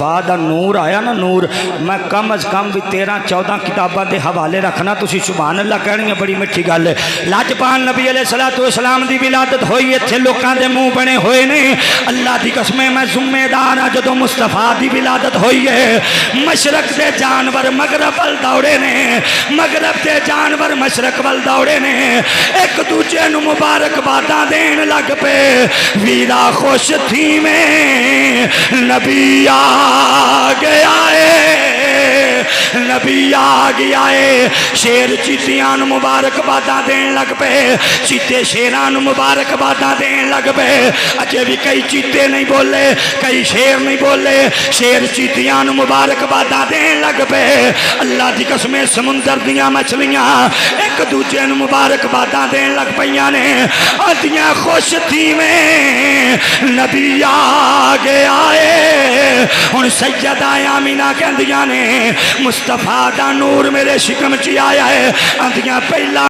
मुस्तफा दा नूर आया ना नूर, मैं कम अज कम भी 13-14 किताबों के हवाले रखना। तुसी सुभान अल्लाह कहनी है, बड़ी मिठी गल है। लाजपाल नबी अलैहिस्सलाम दी विलादत होई, इत्थे लोकां दे मुंह बने होए ने। अल्लाह दी कसम मैं जिम्मेदार हाँ, जदों मुस्तफा दी विलादत होई है मशरक के जानवर मगरब वल दौड़े ने, मगरब के जानवर मशरक वल दौड़े ने, एक दूजे नूं मुबारकबादां देन लग पे। वीरा खुश थी में नबी आ गया है, नबी आ गया है। शेर चीतियां नूं मुबारकबादां देन लग पे, चीते शेरां नूं मुबारकबादां देन लग पे। अजे भी कई चीते नहीं बोले, कई शेर नहीं बोले, शेर चीतियां नूं मुबारकबादां देन लग पे। अल्लाह दी कसम समुंदर दियां मछलियां एक दूजे नूं मुबारकबादां देन लग पईयां ने। आदियां खुश थी में नबी आ गया है। हुण सैयदा आमिना कहंदियां ने मुस्तफा दा नूर मेरे शिकम च आया है। आदियां पहला